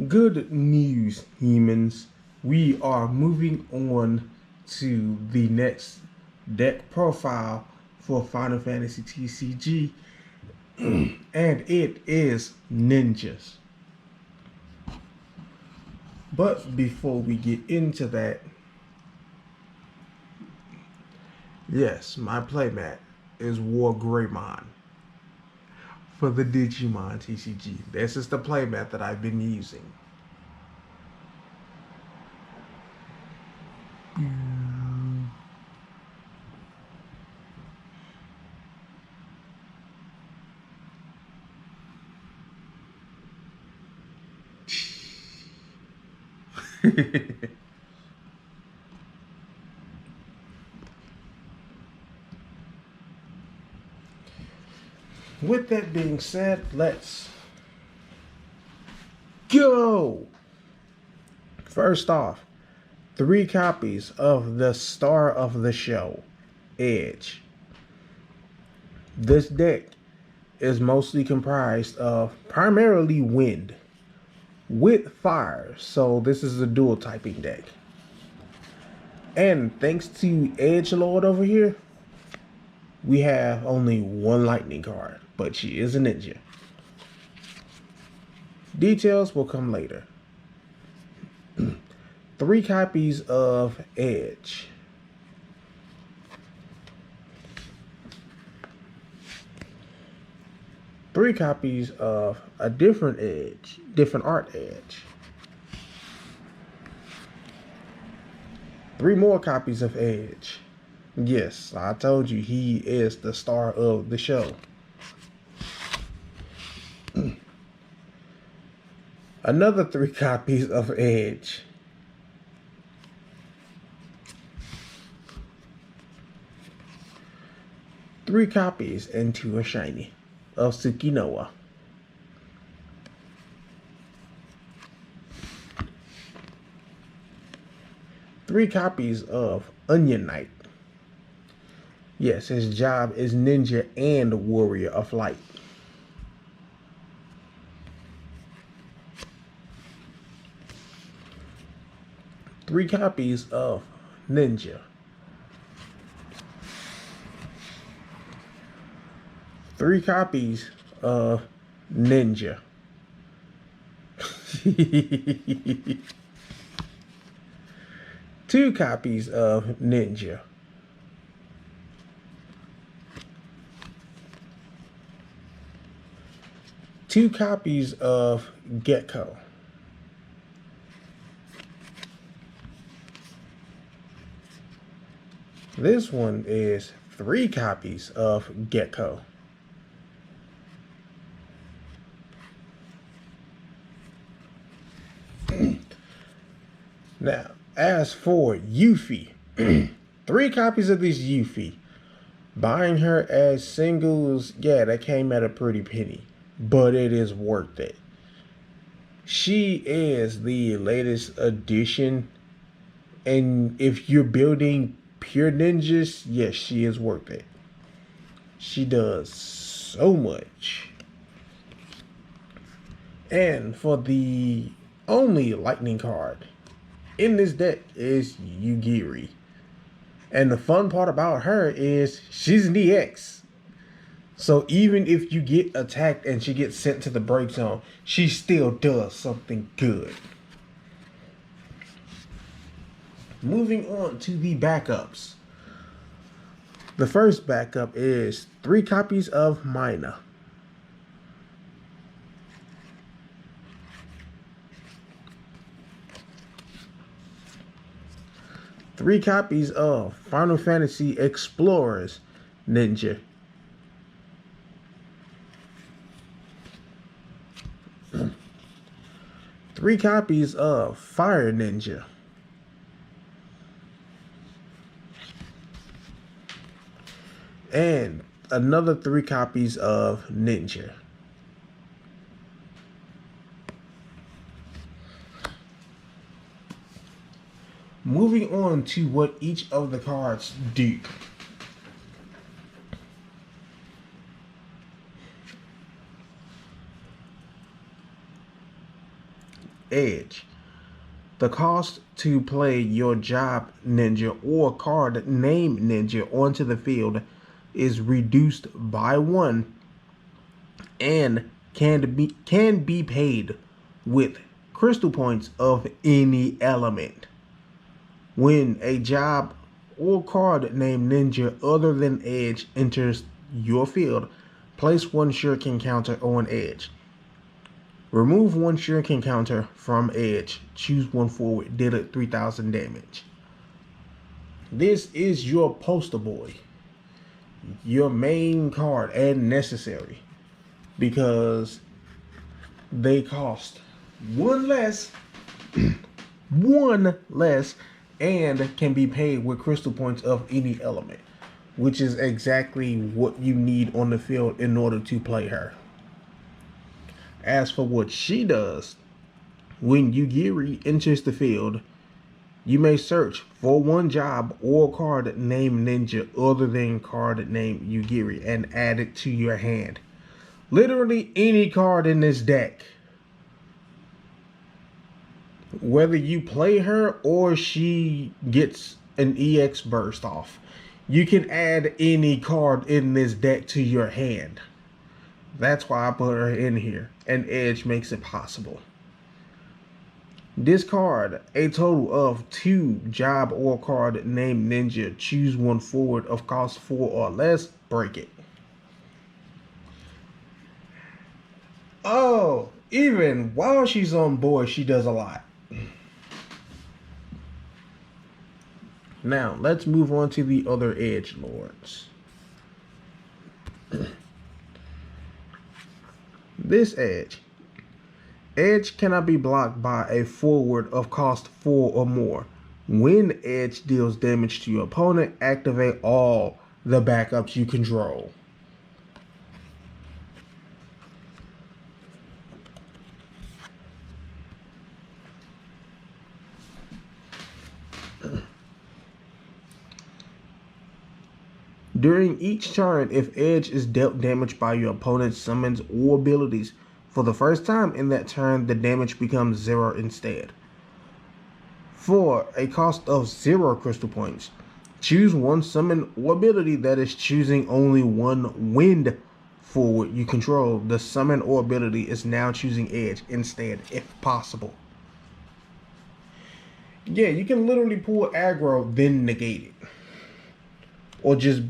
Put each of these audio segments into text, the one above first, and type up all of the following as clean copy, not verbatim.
Good news, humans. We are moving on to the next deck profile for Final Fantasy TCG, and it is ninjas. But before we get into that, yes, my playmat is War Greymon for the Digimon TCG. This is the playmat that I've been using. With that being said, let's go! First off, 3 copies of the star of the show, Edge. This deck is mostly comprised of primarily wind with fire, so this is a dual typing deck. And thanks to Edge Lord over here, we have only 1 lightning card, but she is a ninja. Details will come later. 3 copies of Edge. 3 copies of a different Edge, different art Edge. 3 more copies of Edge. Yes, I told you he is the star of the show. Another 3 copies of Edge. Three copies into a shiny of Tsukinoa. Three copies of Onion Knight. Yes, his job is ninja and warrior of light. Three copies of Ninja. 3 copies of Ninja. 2 copies of Ninja. 2 copies of Gecko. This one is 3 copies of Gecko. Now, as for Yuffie, 3 copies of this Yuffie. Buying her as singles, yeah, that came at a pretty penny, but it is worth it. She is the latest addition, and if you're building pure ninjas, yes, she is worth it. She does so much. And for the only lightning card in this deck is Yugiri. And the fun part about her is she's an EX. So even if you get attacked and she gets sent to the break zone, she still does something good. Moving on to the backups. The first backup is 3 copies of Mina. 3 copies of Final Fantasy Explorers Ninja. 3 copies of Fire Ninja. And another 3 copies of Ninja. Moving on to what each of the cards do. Edge. The cost to play your job ninja or card name ninja onto the field is reduced by 1 and can be paid with crystal points of any element. When a job or card named ninja other than Edge enters your field, place 1 shuriken counter on Edge. Remove 1 shuriken counter from Edge. Choose 1 forward. Deal it 3,000 damage. This is your poster boy. Your main card and necessary. Because they cost 1 less. 1 less. And can be paid with crystal points of any element. Which is exactly what you need on the field in order to play her. As for what she does, when Yugiri enters the field, you may search for 1 job or card named ninja other than card named Yugiri and add it to your hand. Literally any card in this deck. Whether you play her or she gets an EX burst off, you can add any card in this deck to your hand. That's why I put her in here, and Edge makes it possible. Discard a total of 2 job or card named ninja. Choose 1 forward of cost 4 or less. Break it. Oh, even while she's on board, she does a lot. Now, let's move on to the other Edge Lords. This Edge. Edge cannot be blocked by a forward of cost 4 or more. When Edge deals damage to your opponent, activate all the backups you control. During each turn, if Edge is dealt damage by your opponent's summons or abilities, for the first time in that turn, the damage becomes 0 instead. For a cost of 0 crystal points, choose 1 summon or ability that is choosing only 1 wind forward you control. The summon or ability is now choosing Edge instead, if possible. Yeah, you can literally pull aggro, then negate it. Or just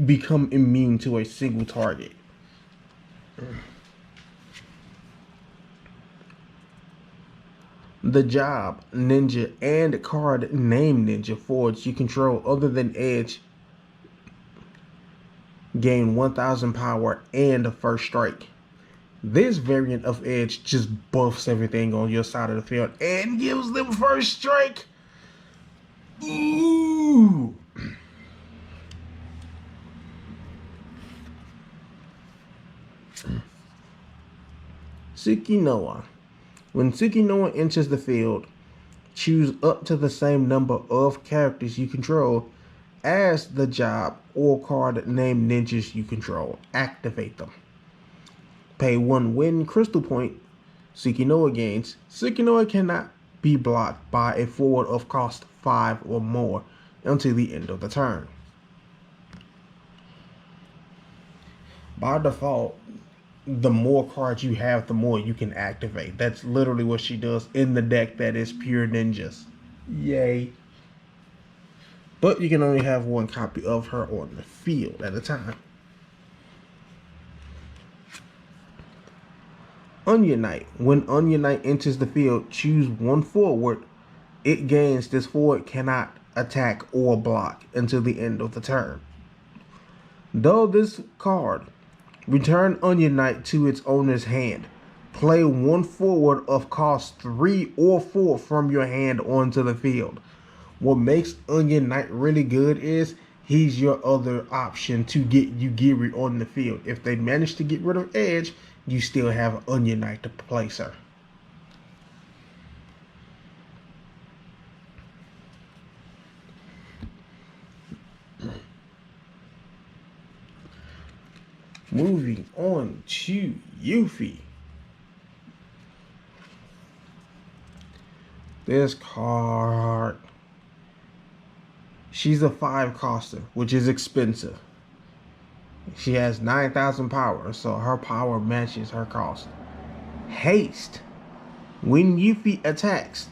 become immune to a single target. The job, ninja, and card name ninja forwards you control other than Edge gain 1,000 power and first strike. This variant of Edge just buffs everything on your side of the field and gives them first strike. Ooh! Tsukinoa. When Tsukinoa enters the field, choose up to the same number of characters you control as the job or card named ninjas you control. Activate them. Pay 1 win crystal point. Tsukinoa gains. Tsukinoa cannot be blocked by a forward of cost 5 or more until the end of the turn. By default, the more cards you have, the more you can activate. That's literally what she does in the deck that is pure ninjas. Yay. But you can only have 1 copy of her on the field at a time. Onion Knight. When Onion Knight enters the field, choose 1 forward. It gains. This forward cannot attack or block until the end of the turn. Though this card, return Onion Knight to its owner's hand. Play 1 forward of cost 3 or 4 from your hand onto the field. What makes Onion Knight really good is he's your other option to get Yugiri on the field. If they manage to get rid of Edge, you still have Onion Knight to place her. Moving on to Yuffie. This card. She's a 5 coster, which is expensive. She has 9,000 power, so her power matches her cost. Haste. When Yuffie attacks,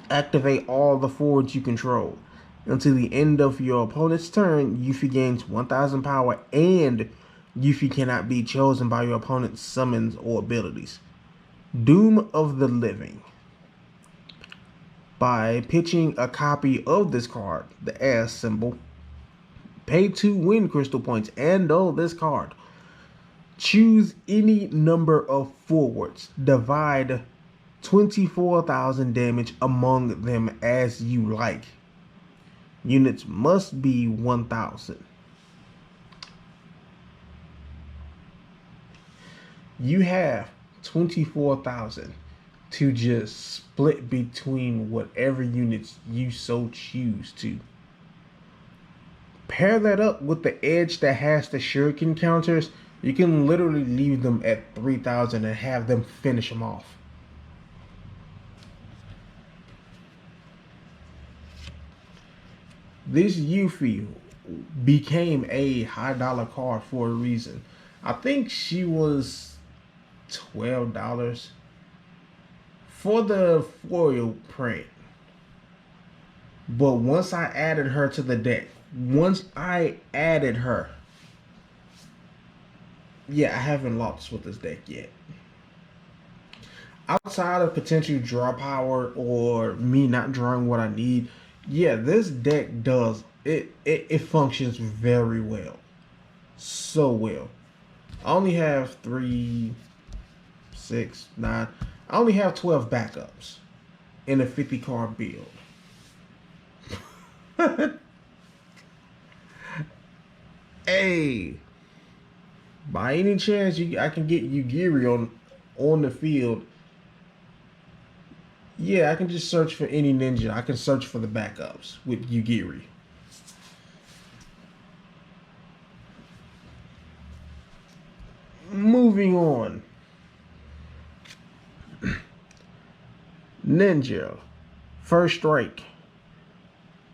activate all the forwards you control. Until the end of your opponent's turn, Yuffie gains 1,000 power, and Yuffie cannot be chosen by your opponent's summons or abilities. Doom of the Living. By pitching a copy of this card, the ass symbol, pay 2 win crystal points and dull this card. Choose any number of forwards. Divide 24,000 damage among them as you like. Units must be 1,000. You have 24,000 to just split between whatever units you so choose to. Pair that up with the edge that has the shuriken counters. You can literally leave them at 3,000 and have them finish them off. This Yuffie became a high dollar card for a reason. I think she was $12 for the foil print. But once I added her to the deck, yeah, I haven't lost with this deck yet. Outside of potential draw power or me not drawing what I need, yeah, this deck does it functions very well. So well. I only have 3, 6, 9. I only have 12 backups in a 50 card build. Hey, by any chance I can get Yugiri on the field, yeah, I can just search for any ninja. I can search for the backups with Yugiri. Moving on. Ninja. First strike.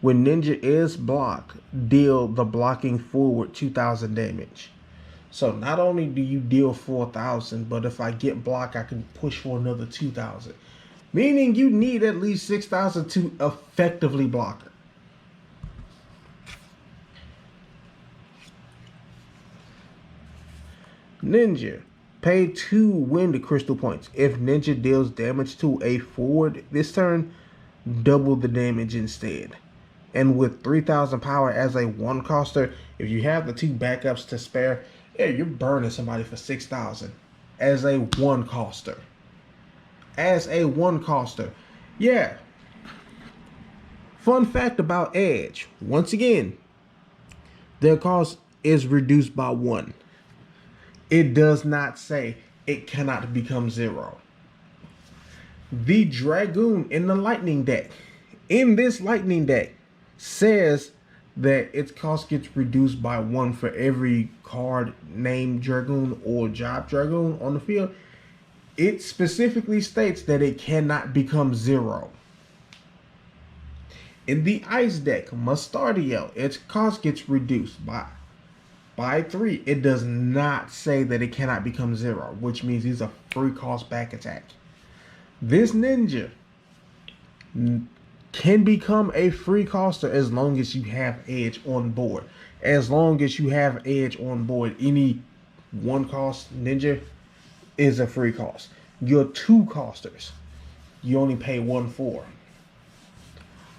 When Ninja is blocked, deal the blocking forward 2,000 damage. So not only do you deal 4,000, but if I get blocked, I can push for another 2,000. Meaning you need at least 6,000 to effectively block her. Ninja. Pay 2 wind crystal points. If Ninja deals damage to a forward this turn, double the damage instead. And with 3,000 power as a 1 coster, if you have the 2 backups to spare, yeah, you're burning somebody for 6,000 as a 1 coster. As a 1 coster. Yeah. Fun fact about Edge. Once again, their cost is reduced by 1. It does not say it cannot become 0. The Dragoon in the Lightning deck, in this Lightning deck, says that its cost gets reduced by 1 for every card named Dragoon or Job Dragoon on the field. It specifically states that it cannot become 0. In the Ice deck, Mustardio, its cost gets reduced by 3. It does not say that it cannot become 0, which means he's a free cost back attack. This ninja can become a free coster as long as you have Edge on board. As long as you have Edge on board, any 1 cost ninja is a free cost. Your 2 costers, you only pay 1 for.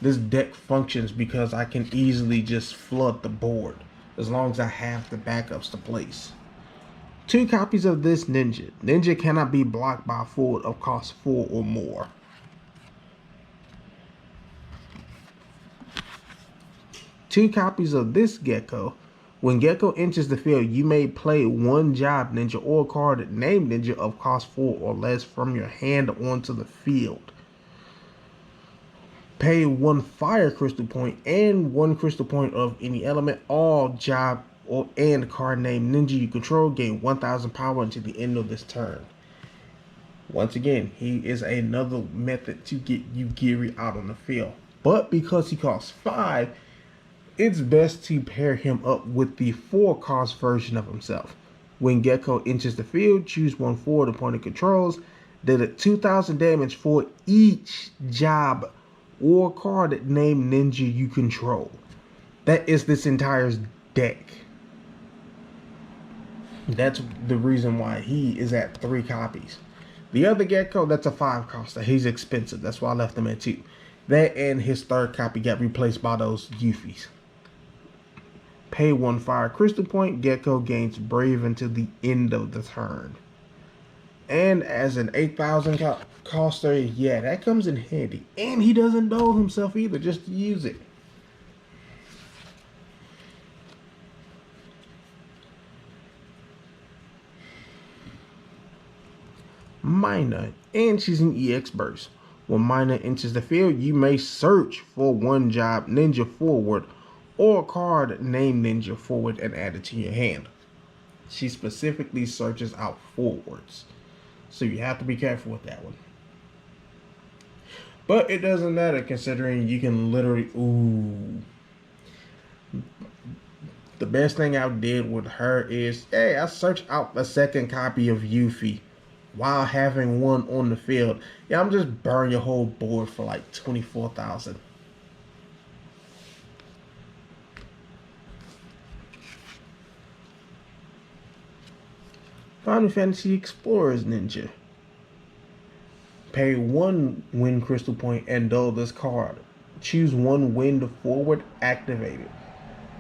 This deck functions because I can easily just flood the board as long as I have the backups to place. 2 copies of this ninja. Ninja cannot be blocked by a forward of cost 4 or more. Two copies of this Gecko. When Gecko enters the field, you may play 1 Job Ninja or card named Ninja of cost 4 or less from your hand onto the field. Pay 1 fire crystal point and 1 crystal point of any element. All Job and card named Ninja you control gain 1,000 power until the end of this turn. Once again, he is another method to get you Geary out on the field. But because he costs 5, it's best to pair him up with the 4-cost version of himself. When Gecko enters the field, choose 1 forward opponent controls. Deal 2,000 damage for each job or card named Ninja you control. That is this entire deck. That's the reason why he is at 3 copies. The other Gecko, that's a 5-coster. He's expensive. That's why I left him at 2. That and his 3rd copy got replaced by those Yuffie's. Pay 1 fire crystal point. Gecko gains brave until the end of the turn. And as an 8,000 coster, yeah, that comes in handy. And he doesn't dole himself either, just to use it. Mina, and she's an EX burst. When Mina enters the field, you may search for 1 job Ninja forward or a card named Ninja forward and add it to your hand. She specifically searches out forwards, so you have to be careful with that one. But it doesn't matter considering you can literally, the best thing I did with her is, hey, I searched out a 2nd copy of Yuffie while having 1 on the field. Yeah, I'm just burning your whole board for like 24,000. Final Fantasy Explorers Ninja. Pay 1 wind crystal point and dull this card. Choose 1 wind forward, activate it.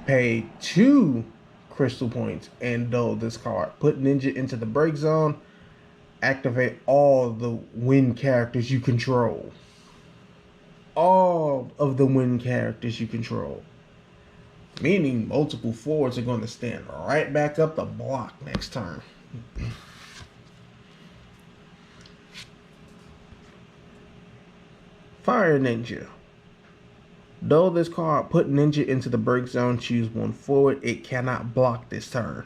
Pay 2 crystal points and dull this card. Put Ninja into the break zone. Activate all the wind characters you control. All of the wind characters you control. Meaning multiple forwards are going to stand right back up the block next turn. Fire Ninja. Dull this card, put Ninja into the break zone, choose 1 forward. It cannot block this turn.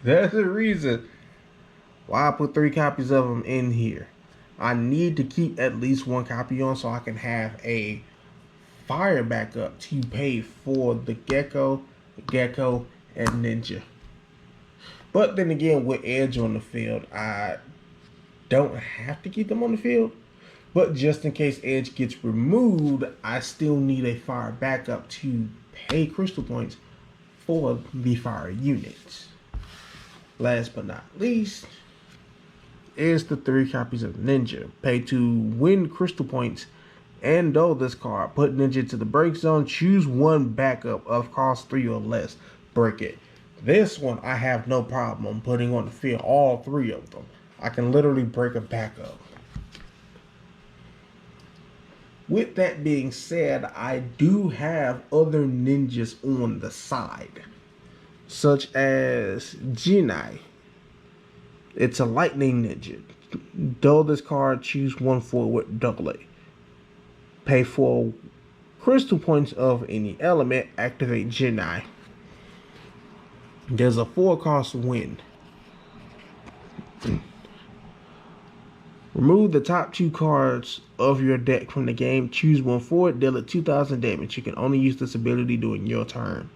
That's the reason why I put 3 copies of them in here. I need to keep at least 1 copy on so I can have a fire backup to pay for the Gecko, and Ninja. But then again, with Edge on the field, I don't have to keep them on the field. But just in case Edge gets removed, I still need a fire backup to pay crystal points for the fire units. Last but not least is the 3 copies of Ninja. Pay 2 win crystal points and dull this card. Put Ninja to the break zone. Choose 1 backup of cost 3 or less. Break it. This one I have no problem putting on the field. All 3 of them. I can literally break a backup. With that being said, I do have other ninjas on the side, such as Jinai. It's a lightning ninja. Dull this card, choose 1 forward, double it. Pay 4 crystal points of any element, activate Jinai. There's a 4-cost win. Remove the top 2 cards of your deck from the game. Choose 1 forward, deal it 2,000 damage. You can only use this ability during your turn.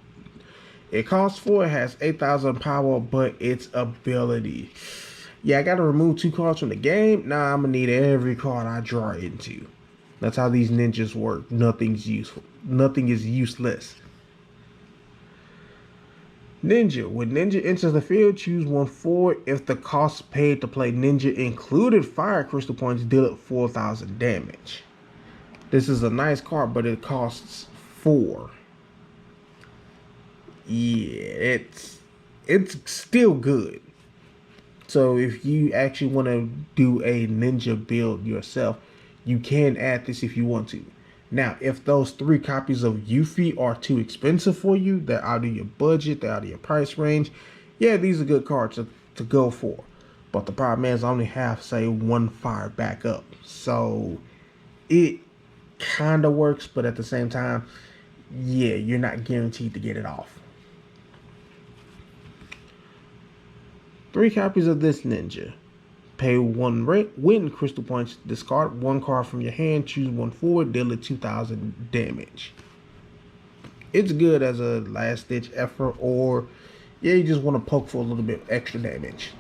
It costs 4, it has 8,000 power, but its ability. Yeah, I gotta remove 2 cards from the game. Now I'm gonna need every card I draw into. That's how these ninjas work. Nothing's useful. Nothing is useless. Ninja. When Ninja enters the field, choose 1 forward. If the cost paid to play Ninja included fire crystal points, deal it 4,000 damage. This is a nice card, but it costs 4. Yeah, it's still good. So if you actually want to do a ninja build yourself, you can add this if you want to. Now, if those 3 copies of Yuffie are too expensive for you, they're out of your budget, they're out of your price range, yeah, these are good cards to go for. But the problem is I only have, say, 1 fire backup. So it kind of works, but at the same time, yeah, you're not guaranteed to get it off. 3 copies of this ninja. Pay 1 win crystal points. Discard 1 card from your hand. Choose 1 forward. Deal it 2,000 damage. It's good as a last ditch effort, or yeah, you just want to poke for a little bit extra damage.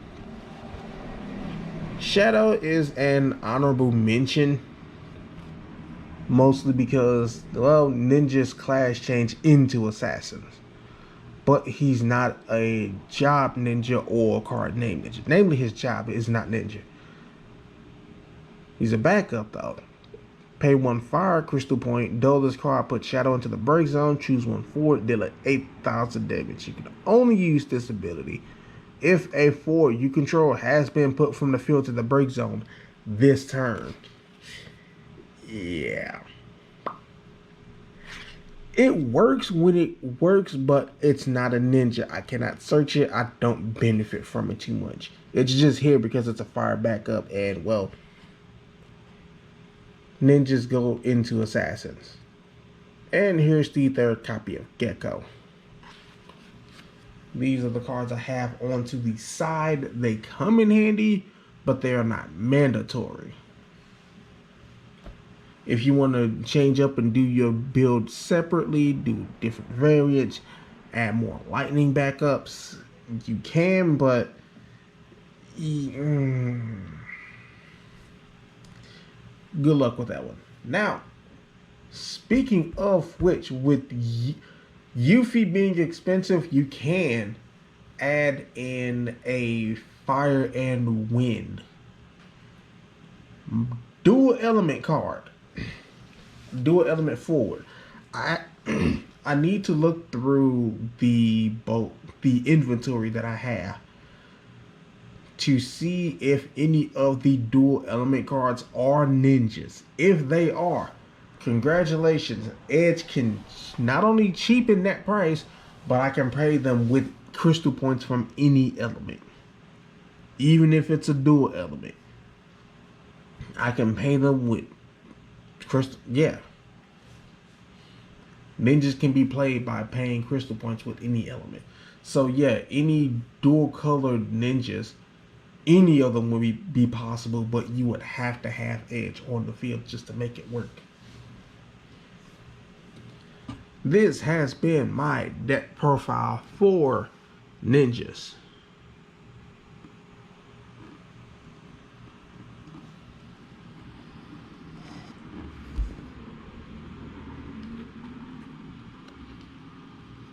Shadow is an honorable mention, mostly because, well, ninjas class change into assassins, but he's not a job ninja or a card name ninja. Namely, his job is not ninja. He's a backup though. Pay 1 fire crystal point, dull this card, put Shadow into the break zone, choose 1 forward, deal it 8,000 damage. You can only use this ability if a forward you control has been put from the field to the break zone this turn. Yeah. It works when it works, but it's not a ninja. I cannot search it. I don't benefit from it too much. It's just here because it's a fire backup, and, well, ninjas go into assassins. And here's the third copy of Gecko. These are the cards I have onto the side. They come in handy, but they are not mandatory. If you want to change up and do your build separately, do different variants, add more lightning backups, you can, but good luck with that one. Now, speaking of which, with Yuffie being expensive, you can add in a fire and wind dual element card. Dual element forward. I need to look through the inventory that I have to see if any of the dual element cards are ninjas. If they are, congratulations. Edge can not only cheapen that price, but I can pay them with crystal points from any element. Even if it's a dual element, I can pay them with crystal. Yeah. Ninjas can be played by paying crystal points with any element. So yeah, any dual colored ninjas, any of them would be possible, but you would have to have Edge on the field just to make it work. This has been my deck profile for ninjas.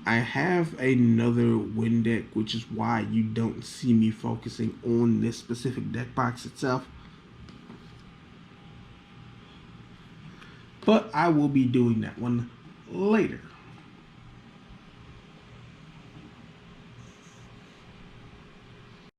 I have another win deck, which is why you don't see me focusing on this specific deck box itself. But I will be doing that one later.